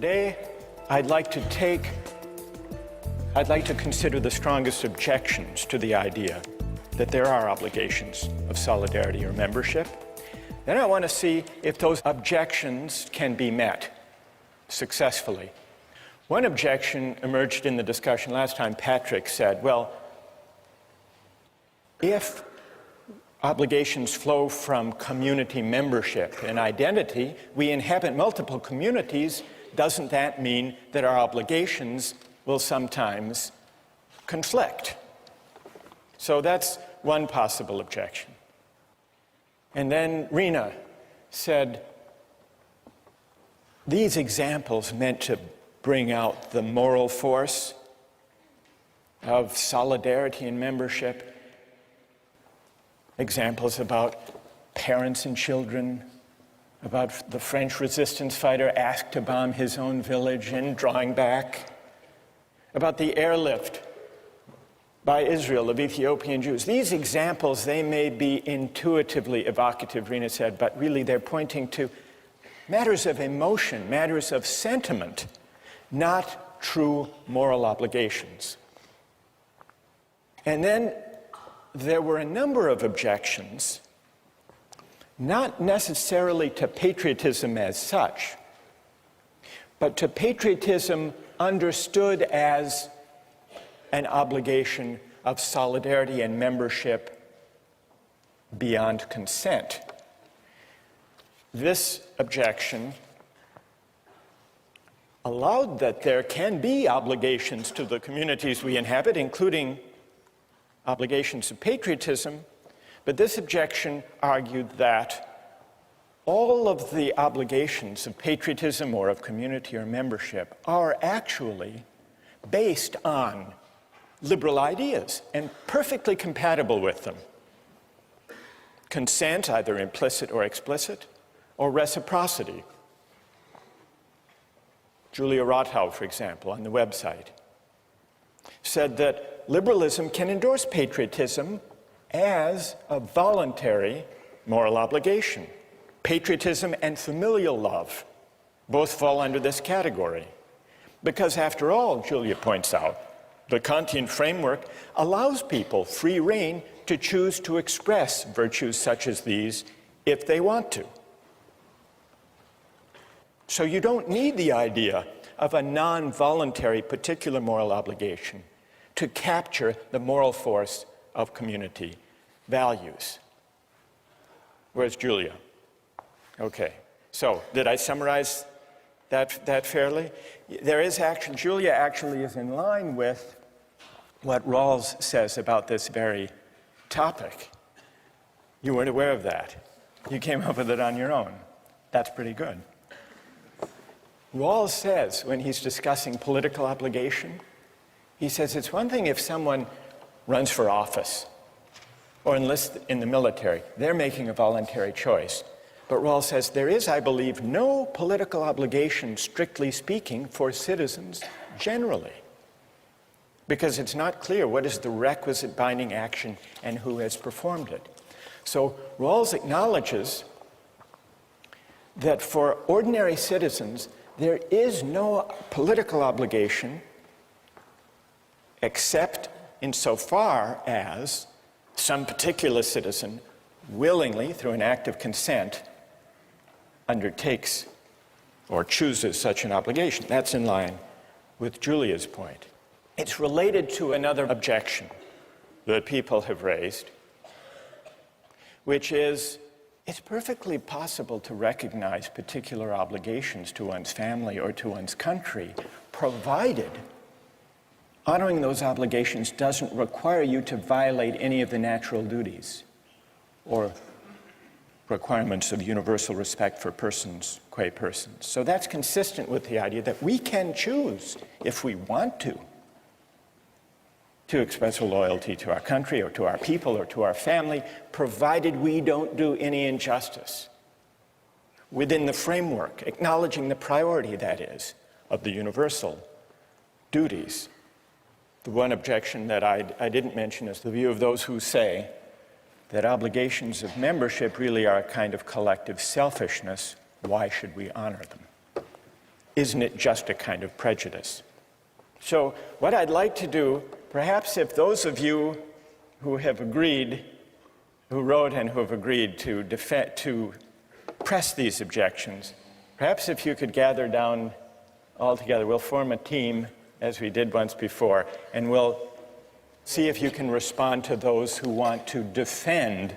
Today, I'd like to consider the strongest objections to the idea that there are obligations of solidarity or membership. Then I want to see if those objections can be met successfully. One objection emerged in the discussion last time. Patrick said, well, if obligations flow from community membership and identity, we inhabit multiple communities, doesn't that mean that our obligations will sometimes conflict? So that's one possible objection. And then Rena said, these examples meant to bring out the moral force of solidarity and membership. Examples about parents and children, about the French resistance fighter asked to bomb his own village and drawing back, about the airlift by Israel of Ethiopian Jews. These examples, they may be intuitively evocative, Rena said, but really they're pointing to matters of emotion, matters of sentiment, not true moral obligations. And then there were a number of objections, not necessarily to patriotism as such, but to patriotism understood as an obligation of solidarity and membership beyond consent. This objection allowed that there can be obligations to the communities we inhabit, including obligations of patriotism, but this objection argued that all of the obligations of patriotism or of community or membership are actually based on liberal ideas and perfectly compatible with them. Consent, either implicit or explicit, or reciprocity. Julia Rothau, for example, on the website, said that liberalism can endorse patriotism as a voluntary moral obligation. Patriotism and familial love both fall under this category. Because after all, Julia points out, the Kantian framework allows people free rein to choose to express virtues such as these if they want to. So you don't need the idea of a non-voluntary particular moral obligation to capture the moral force of community values. Where's Julia? Okay, so did I summarize that fairly? There is action. Julia actually is in line with what Rawls says about this very topic. You weren't aware of that. You came up with it on your own. That's pretty good. Rawls says, when he's discussing political obligation, he says it's one thing if someone runs for office or enlists in the military. They're making a voluntary choice. But Rawls says there is, I believe, no political obligation, strictly speaking, for citizens generally, because it's not clear what is the requisite binding action and who has performed it. So Rawls acknowledges that for ordinary citizens, there is no political obligation except insofar as some particular citizen willingly, through an act of consent, undertakes or chooses such an obligation. That's in line with Julia's point. It's related to another objection that people have raised, which is it's perfectly possible to recognize particular obligations to one's family or to one's country, provided honoring those obligations doesn't require you to violate any of the natural duties or requirements of universal respect for persons, qua persons. So that's consistent with the idea that we can choose, if we want to express a loyalty to our country or to our people or to our family, provided we don't do any injustice within the framework, acknowledging the priority, that is, of the universal duties. The one objection that I didn't mention is the view of those who say that obligations of membership really are a kind of collective selfishness. Why should we honor them? isn't it just a kind of prejudice? So what I'd like to do, perhaps if those of you who have agreed, who wrote and who have agreed to press these objections, perhaps if you could gather down all together, we'll form a team as we did once before, and we'll see if you can respond to those who want to defend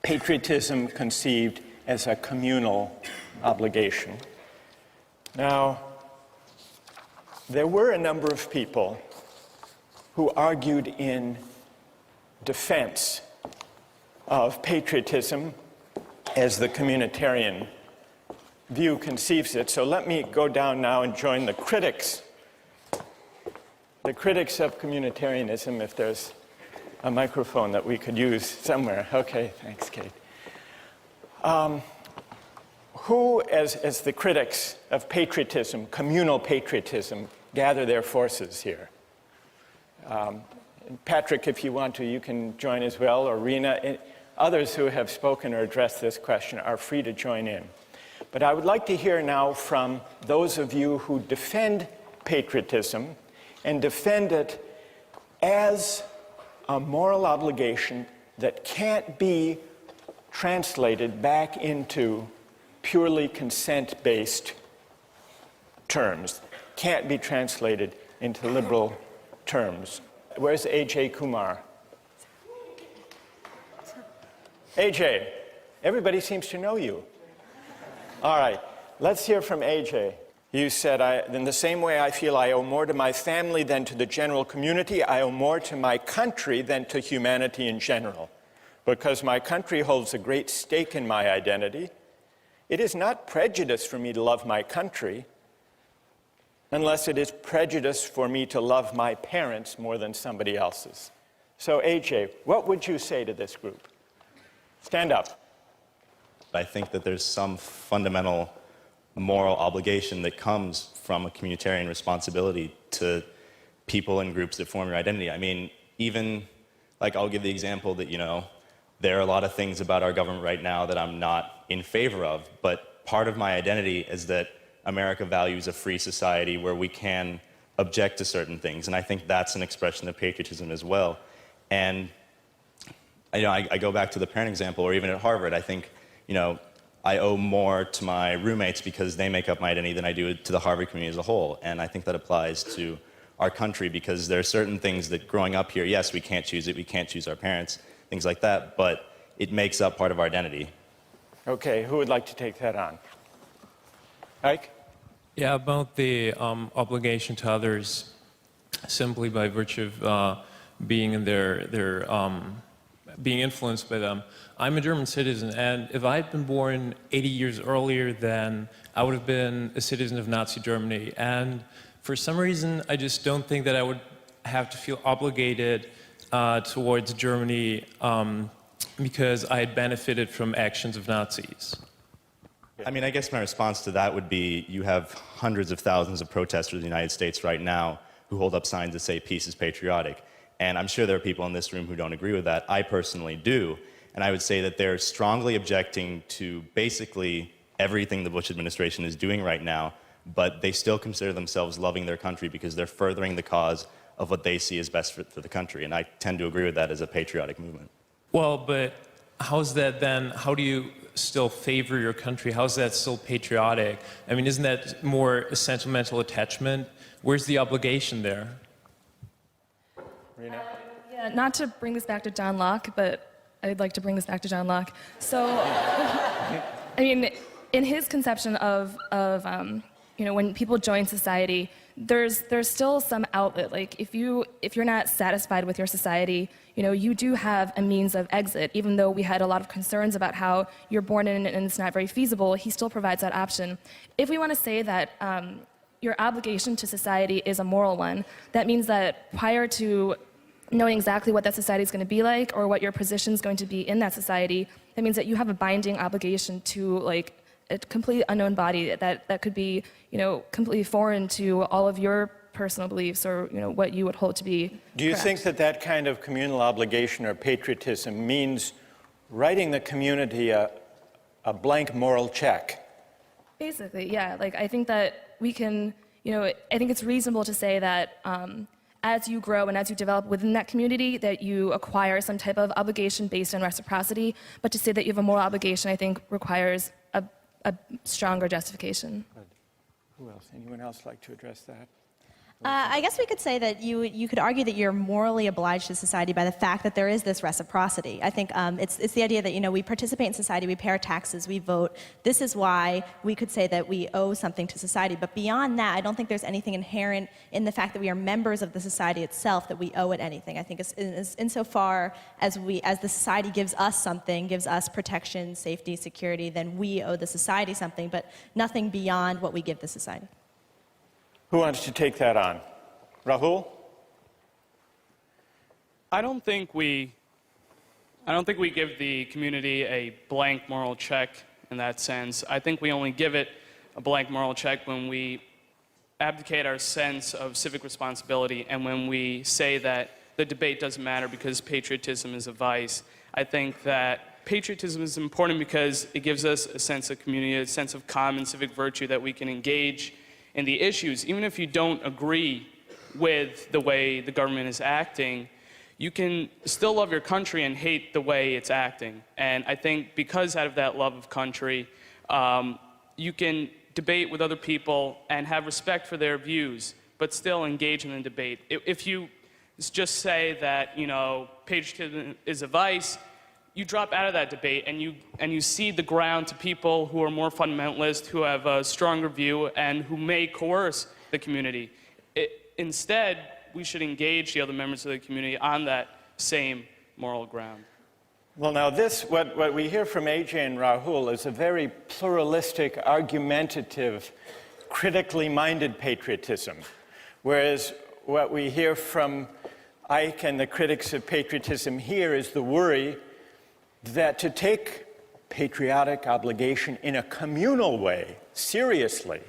patriotism conceived as a communal obligation. Now, there were a number of people who argued in defense of patriotism as the communitarian view conceives it. So let me go down now and join the critics of communitarianism, if there's a microphone that we could use somewhere. Okay, thanks, Kate. Who, as the critics of patriotism, communal patriotism, gather their forces here? Patrick, if you want to, you can join as well, or Rena. Others who have spoken or addressed this question are free to join in. But I would like to hear now from those of you who defend patriotism and defend it as a moral obligation that can't be translated back into purely consent-based terms, can't be translated into liberal terms. Where's A.J. Kumar? A.J., everybody seems to know you. All right, let's hear from A.J. You said, in the same way I feel I owe more to my family than to the general community, I owe more to my country than to humanity in general. Because my country holds a great stake in my identity, it is not prejudice for me to love my country, unless it is prejudice for me to love my parents more than somebody else's. So, AJ, what would you say to this group? Stand up. I think that there's some fundamental moral obligation that comes from a communitarian responsibility to people and groups that form your identity. I mean, even, like, I'll give the example that, there are a lot of things about our government right now that I'm not in favor of, but part of my identity is that America values a free society where we can object to certain things, and I think that's an expression of patriotism as well. And I go back to the parent example, or even at Harvard, I think, I owe more to my roommates because they make up my identity than I do to the Harvard community as a whole, and I think that applies to our country because there are certain things that growing up here, yes, we can't choose it, we can't choose our parents, things like that, but it makes up part of our identity. Okay, who would like to take that on? Ike? Yeah, about the obligation to others simply by virtue of being in being influenced by them. I'm a German citizen, and if I had been born 80 years earlier, then I would have been a citizen of Nazi Germany. And for some reason, I just don't think that I would have to feel obligated towards Germany because I had benefited from actions of Nazis. I mean, I guess my response to that would be you have hundreds of thousands of protesters in the United States right now who hold up signs that say peace is patriotic. And I'm sure there are people in this room who don't agree with that. I personally do. And I would say that they're strongly objecting to basically everything the Bush administration is doing right now, but they still consider themselves loving their country because they're furthering the cause of what they see as best for the country. And I tend to agree with that as a patriotic movement. Well, but how's that then? How do you still favor your country? How's that still patriotic? I mean, isn't that more a sentimental attachment? Where's the obligation there? Yeah, not to bring this back to John Locke, but I'd like to bring this back to John Locke. So, I mean, in his conception of when people join society, there's still some outlet. Like if you're not satisfied with your society, you do have a means of exit. Even though we had a lot of concerns about how you're born in and it's not very feasible, he still provides that option. If we want to say that your obligation to society is a moral one, that means that prior to knowing exactly what that society is going to be like or what your position is going to be in that society, that means that you have a binding obligation to like a completely unknown body that could be, completely foreign to all of your personal beliefs or, what you would hold to be Do you correct. think that that kind of communal obligation or patriotism means writing the community a blank moral check? Basically, yeah. Like, I think that we can, I think it's reasonable to say that as you grow and as you develop within that community, that you acquire some type of obligation based on reciprocity. But to say that you have a moral obligation, I think, requires a stronger justification. Who else? Anyone else like to address that? I guess we could say that you could argue that you're morally obliged to society by the fact that there is this reciprocity. I think it's the idea that we participate in society, we pay our taxes, we vote. This is why we could say that we owe something to society. But beyond that, I don't think there's anything inherent in the fact that we are members of the society itself that we owe it anything. I think insofar as the society gives us something, gives us protection, safety, security, then we owe the society something, but nothing beyond what we give the society. Who wants to take that on? Rahul? I don't think we give the community a blank moral check in that sense. I think we only give it a blank moral check when we abdicate our sense of civic responsibility and when we say that the debate doesn't matter because patriotism is a vice. I think that patriotism is important because it gives us a sense of community, a sense of common civic virtue that we can engage in the issues. Even if you don't agree with the way the government is acting, you can still love your country and hate the way it's acting. And I think because out of that love of country, you can debate with other people and have respect for their views, but still engage in the debate. If you just say that, patriotism is a vice, you drop out of that debate and you cede the ground to people who are more fundamentalist, who have a stronger view, and who may coerce the community. Instead, we should engage the other members of the community on that same moral ground. Well, now what we hear from AJ and Rahul is a very pluralistic, argumentative, critically minded patriotism, whereas what we hear from Ike and the critics of patriotism here is the worry that to take patriotic obligation in a communal way, seriously,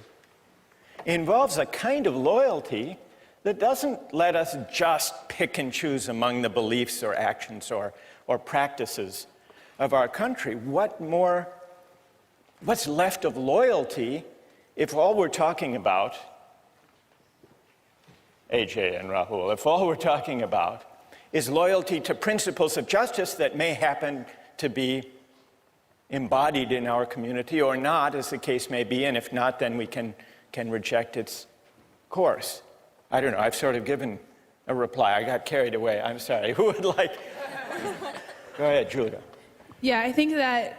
involves a kind of loyalty that doesn't let us just pick and choose among the beliefs or actions or practices of our country. What's left of loyalty if all we're talking about, AJ and Rahul, if all we're talking about is loyalty to principles of justice that may happen to be embodied in our community or not, as the case may be, and if not, then we can reject its course. I don't know, I've sort of given a reply. I got carried away, I'm sorry. Who would like? Go ahead, Julia. Yeah, I think that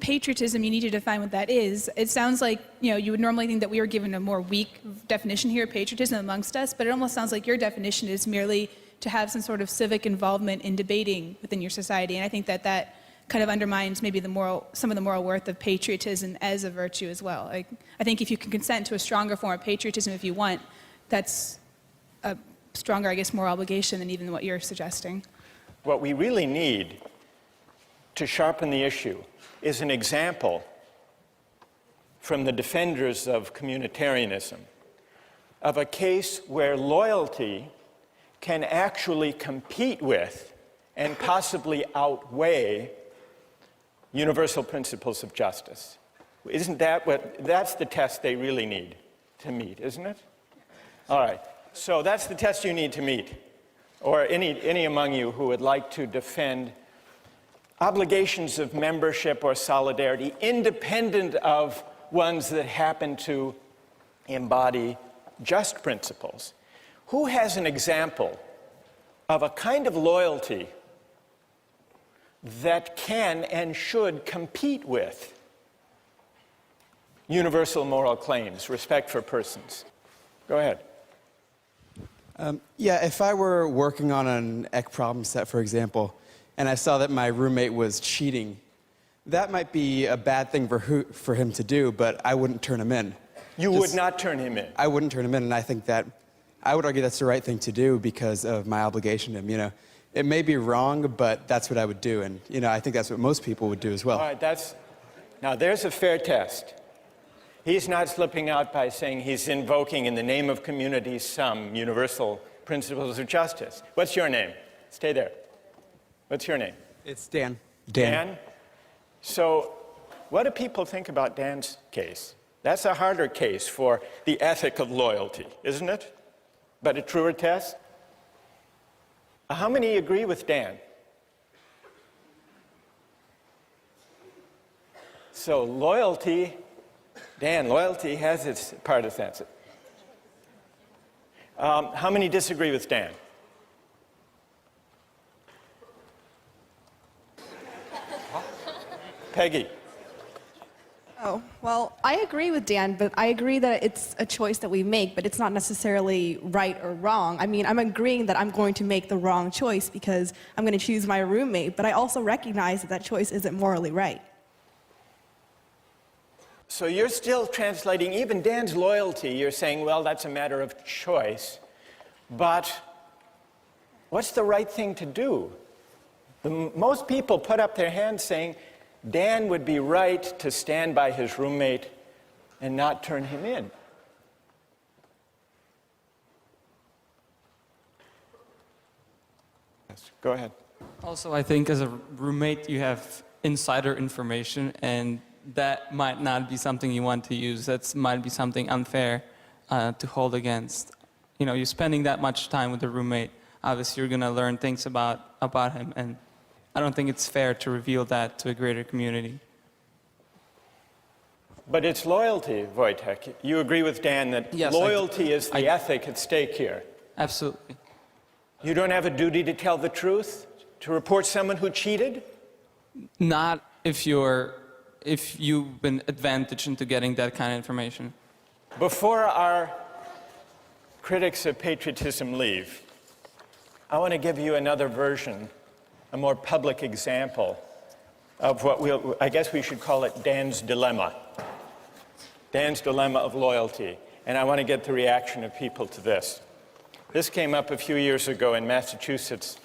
patriotism, you need to define what that is. It sounds like, you would normally think that we were given a more weak definition here of patriotism amongst us, but it almost sounds like your definition is merely to have some sort of civic involvement in debating within your society. And I think that kind of undermines maybe some of the moral worth of patriotism as a virtue as well. I think if you can consent to a stronger form of patriotism if you want, that's a stronger, moral obligation than even what you're suggesting. What we really need to sharpen the issue is an example from the defenders of communitarianism of a case where loyalty can actually compete with and possibly outweigh universal principles of justice. Isn't that's the test they really need to meet, isn't it? All right, so that's the test you need to meet, or any among you who would like to defend obligations of membership or solidarity independent of ones that happen to embody just principles. Who has an example of a kind of loyalty that can and should compete with universal moral claims, respect for persons? Go ahead. Yeah, if I were working on an EC problem set, for example, and I saw that my roommate was cheating, that might be a bad thing for him to do, but I wouldn't turn him in. You would not turn him in? I wouldn't turn him in, and I think that I would argue that's the right thing to do because of my obligation to him. It may be wrong, but that's what I would do, and I think that's what most people would do as well. All right, now there's a fair test. He's not slipping out by saying he's invoking in the name of community some universal principles of justice. What's your name? Stay there. What's your name? It's Dan. Dan? So what do people think about Dan's case? That's a harder case for the ethic of loyalty, isn't it? But a truer test? How many agree with Dan? So loyalty, Dan, loyalty has its part of that. How many disagree with Dan? Peggy. Oh, well, I agree with Dan, but I agree that it's a choice that we make, but it's not necessarily right or wrong. I mean, I'm agreeing that I'm going to make the wrong choice because I'm going to choose my roommate, but I also recognize that that choice isn't morally right. So you're still translating even Dan's loyalty. You're saying, well, that's a matter of choice. But what's the right thing to do? Most people put up their hands saying, Dan would be right to stand by his roommate and not turn him in. Yes, go ahead. Also, I think as a roommate, you have insider information, and that might not be something you want to use. That might be something unfair to hold against. You know, you're spending that much time with a roommate. Obviously, you're going to learn things about him, and I don't think it's fair to reveal that to a greater community. But it's loyalty, Wojtek. You agree with Dan that yes, loyalty is the ethic at stake here. Absolutely. You don't have a duty to tell the truth, to report someone who cheated? Not if you've been advantaged into getting that kind of information. Before our critics of patriotism leave, I want to give you another version, a more public example of what I guess we should call it Dan's dilemma. Dan's dilemma of loyalty. And I want to get the reaction of people to this. This came up a few years ago in Massachusetts.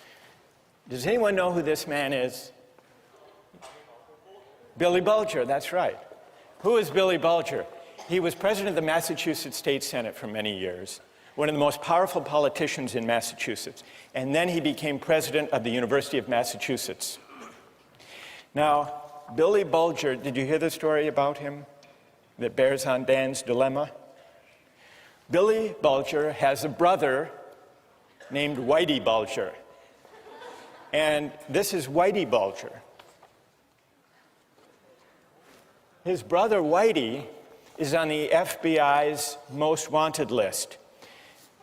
Does anyone know who this man is? Billy Bulger, that's right. Who is Billy Bulger? He was president of the Massachusetts State Senate for many years, one of the most powerful politicians in Massachusetts. And then he became president of the University of Massachusetts. Now, Billy Bulger, did you hear the story about him that bears on Dan's dilemma? Billy Bulger has a brother named Whitey Bulger. And this is Whitey Bulger. His brother Whitey is on the FBI's most wanted list,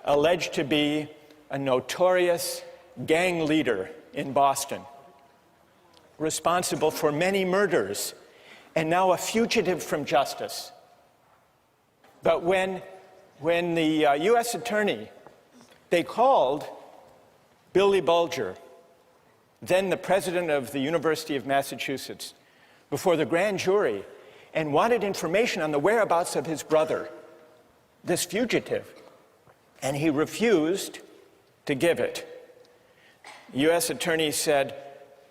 alleged to be a notorious gang leader in Boston, responsible for many murders, and now a fugitive from justice. But when the U.S. attorney, they called Billy Bulger, then the president of the University of Massachusetts, before the grand jury and wanted information on the whereabouts of his brother, this fugitive, and he refused to give it. The U.S. attorney said,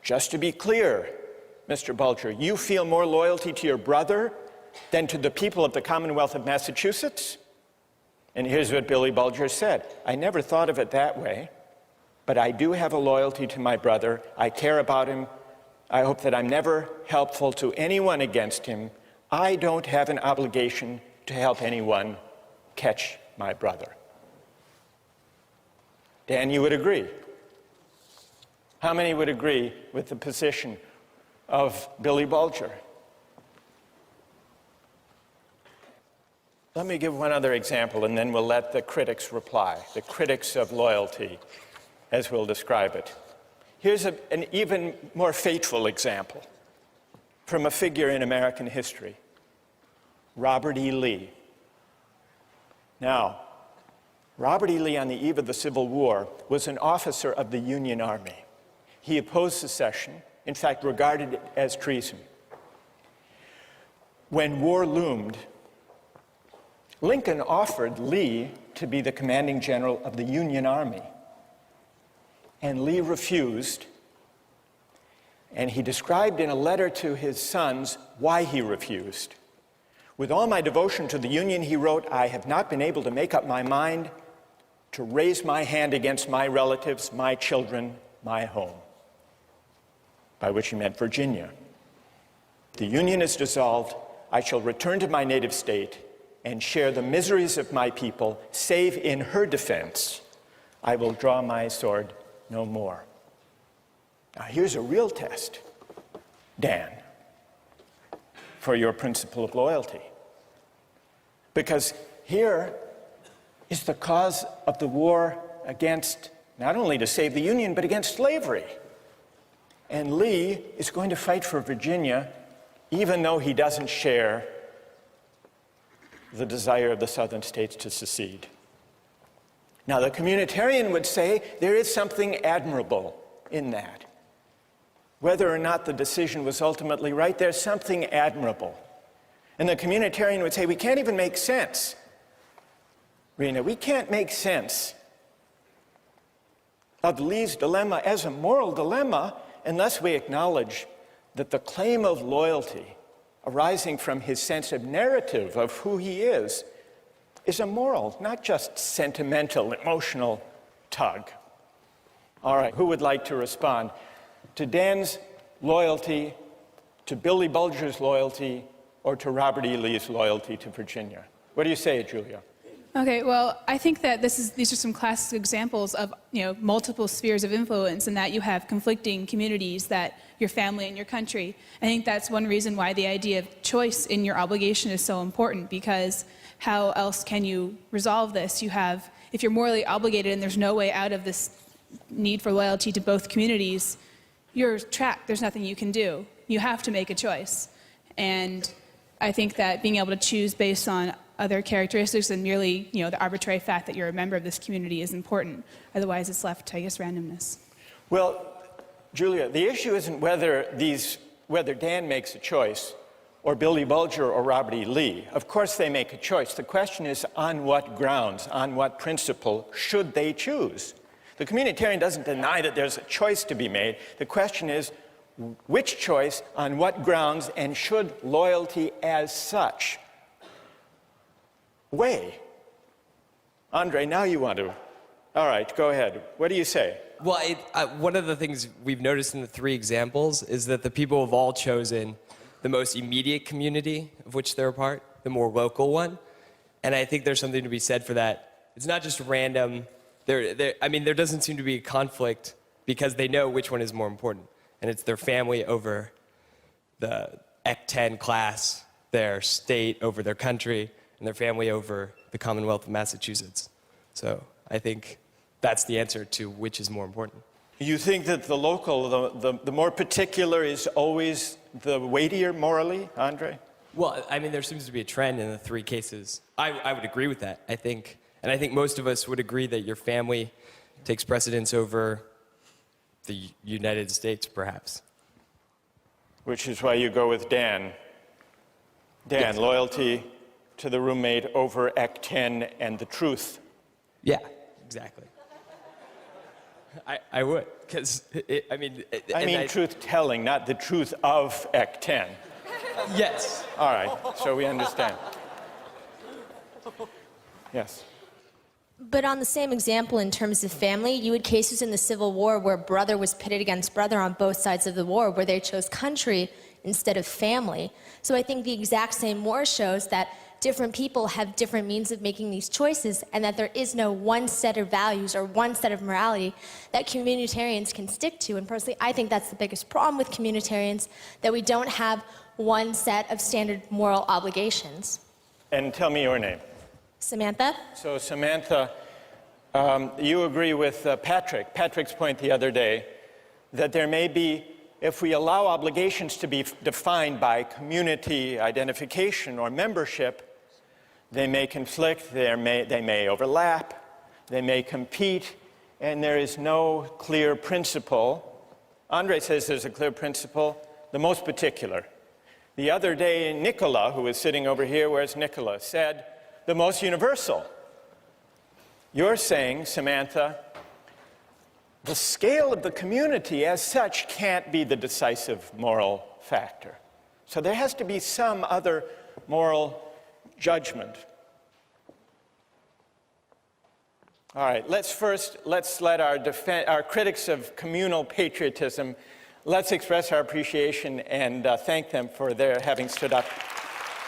just to be clear, Mr. Bulger, you feel more loyalty to your brother than to the people of the Commonwealth of Massachusetts? And here's what Billy Bulger said. I never thought of it that way, but I do have a loyalty to my brother. I care about him. I hope that I'm never helpful to anyone against him. I don't have an obligation to help anyone catch my brother. Dan, you would agree? How many would agree with the position of Billy Bulger? Let me give one other example, and then we'll let the critics reply, the critics of loyalty, as we'll describe it. Here's an even more fateful example from a figure in American history, Robert E. Lee. Now, Robert E. Lee, on the eve of the Civil War, was an officer of the Union Army. He opposed secession, in fact, regarded it as treason. When war loomed, Lincoln offered Lee to be the commanding general of the Union Army. And Lee refused, and he described in a letter to his sons why he refused. With all my devotion to the Union, he wrote, I have not been able to make up my mind to raise my hand against my relatives, my children, my home, by which he meant Virginia. The Union is dissolved. I shall return to my native state and share the miseries of my people, save in her defense, I will draw my sword no more. Now here's a real test, Dan, for your principle of loyalty. Because here is the cause of the war against, not only to save the Union, but against slavery. And Lee is going to fight for Virginia, even though he doesn't share the desire of the southern states to secede. Now, the communitarian would say there is something admirable in that. Whether or not the decision was ultimately right, there's something admirable. And the communitarian would say, we can't even make sense. Rena, we can't make sense of Lee's dilemma as a moral dilemma unless we acknowledge that the claim of loyalty arising from his sense of narrative of who he is a moral, not just sentimental, emotional tug. All right, who would like to respond to Dan's loyalty, to Billy Bulger's loyalty, or to Robert E. Lee's loyalty to Virginia? What do you say, Julia? Okay, well, I think that these are some classic examples of multiple spheres of influence, and that you have conflicting communities, that your family and your country. I think that's one reason why the idea of choice in your obligation is so important, because how else can you resolve this? If you're morally obligated and there's no way out of this need for loyalty to both communities, you're trapped. There's nothing you can do. You have to make a choice. And I think that being able to choose based on other characteristics than merely, the arbitrary fact that you're a member of this community is important. Otherwise, it's left to, randomness. Well, Julia, the issue isn't whether Dan makes a choice, or Billy Bulger or Robert E. Lee. Of course they make a choice. The question is, on what grounds, on what principle should they choose? The communitarian doesn't deny that there's a choice to be made. The question is, which choice, on what grounds, and should loyalty as such weigh? Andre, now you want to. All right, go ahead. What do you say? Well, one of the things we've noticed in the three examples is that the people have all chosen the most immediate community of which they're a part, the more local one. And I think there's something to be said for that. It's not just random. There doesn't seem to be a conflict because they know which one is more important. And it's their family over the Ec-10 class, their state over their country, and their family over the Commonwealth of Massachusetts. So I think that's the answer to which is more important. You think that the local, the more particular is always the weightier morally, Andre? Well, there seems to be a trend in the three cases. I would agree with that, I think. And I think most of us would agree that your family takes precedence over the United States, perhaps. Which is why you go with Dan. Dan, yes. Loyalty to the roommate over Ec-10 and the truth. Yeah, exactly. I would, because, truth-telling, not the truth of Ec-10. Yes. All right, so we understand. Yes. But on the same example, in terms of family, you had cases in the Civil War where brother was pitted against brother on both sides of the war, where they chose country instead of family. So I think the exact same war shows that different people have different means of making these choices, and that there is no one set of values or one set of morality that communitarians can stick to. And personally, I think that's the biggest problem with communitarians, that we don't have one set of standard moral obligations. And tell me your name. Samantha? So Samantha, you agree with Patrick's point the other day, that there may be, if we allow obligations to be defined by community identification or membership, they may conflict, they may overlap, they may compete, and there is no clear principle. Andre says there's a clear principle, the most particular. The other day, Nicola, who is sitting over here, where's Nicola, said, the most universal. You're saying, Samantha, the scale of the community as such can't be the decisive moral factor. So there has to be some other moral judgment. All right, let's let our critics of communal patriotism, let's express our appreciation and thank them for their having stood up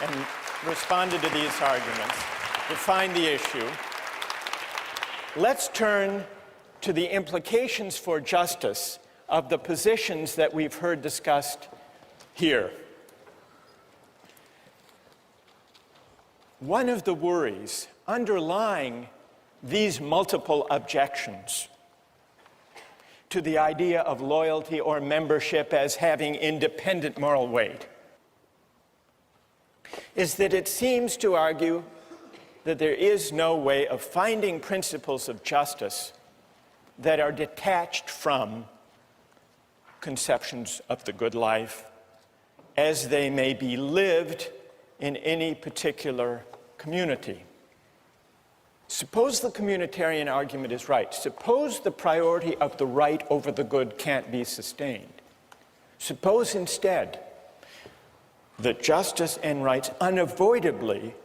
and responded to these arguments, defined the issue. Let's turn to the implications for justice of the positions that we've heard discussed here. One of the worries underlying these multiple objections to the idea of loyalty or membership as having independent moral weight is that it seems to argue that there is no way of finding principles of justice that are detached from conceptions of the good life as they may be lived in any particular community. Suppose the communitarian argument is right. Suppose the priority of the right over the good can't be sustained. Suppose instead that justice and rights unavoidably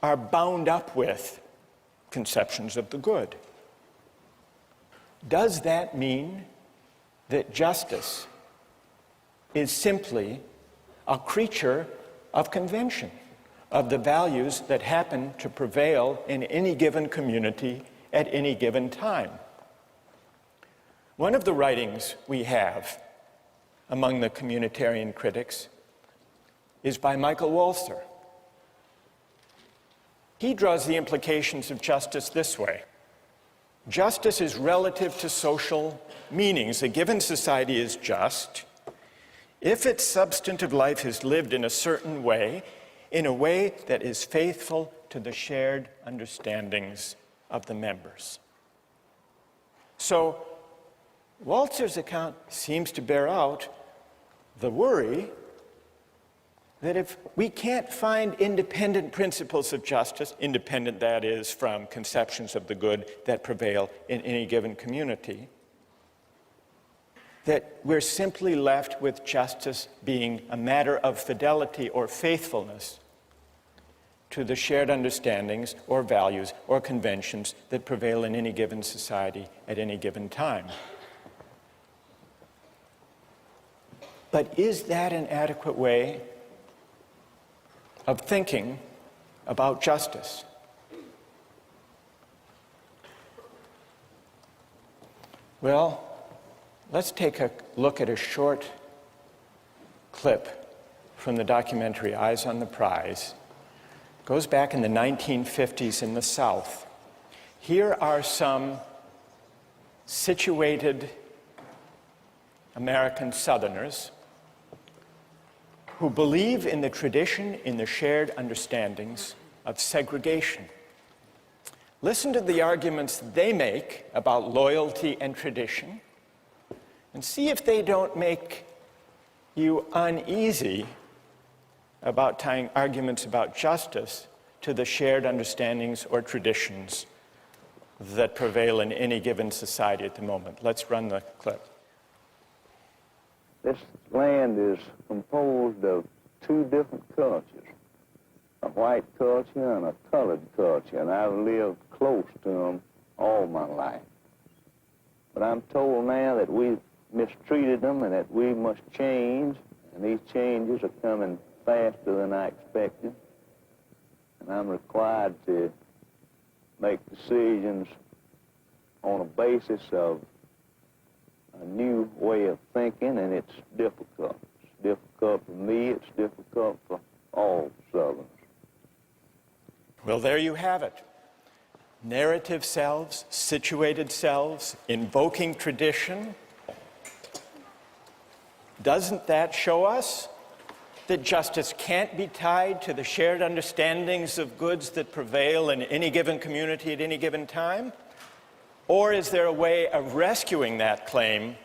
are bound up with conceptions of the good. Does that mean that justice is simply a creature of convention, of the values that happen to prevail in any given community at any given time? One of the writings we have among the communitarian critics is by Maikel. He draws the implications of justice this way. Justice is relative to social meanings. A given society is just if its substantive life is lived in a certain way, in a way that is faithful to the shared understandings of the members. So, Walzer's account seems to bear out the worry that if we can't find independent principles of justice, independent, that is, from conceptions of the good that prevail in any given community, that we're simply left with justice being a matter of fidelity or faithfulness to the shared understandings or values or conventions that prevail in any given society at any given time. But is that an adequate way of thinking about justice? Well, let's take a look at a short clip from the documentary Eyes on the Prize. It goes back in the 1950s in the South. Here are some situated American Southerners who believe in the tradition, in the shared understandings of segregation. Listen to the arguments they make about loyalty and tradition, and see if they don't make you uneasy about tying arguments about justice to the shared understandings or traditions that prevail in any given society at the moment. Let's run the clip. This land is composed of two different cultures, a white culture and a colored culture, and I've lived close to them all my life. But I'm told now that we've mistreated them and that we must change, and these changes are coming faster than I expected, and I'm required to make decisions on a basis of a new way of thinking, and it's difficult. It's difficult for me, it's difficult for all Southerners. Well, there you have it. Narrative selves, situated selves, invoking tradition. Doesn't that show us that justice can't be tied to the shared understandings of goods that prevail in any given community at any given time? Or is there a way of rescuing that claim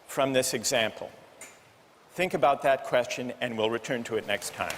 from this example? Think about that question, and we'll return to it next time.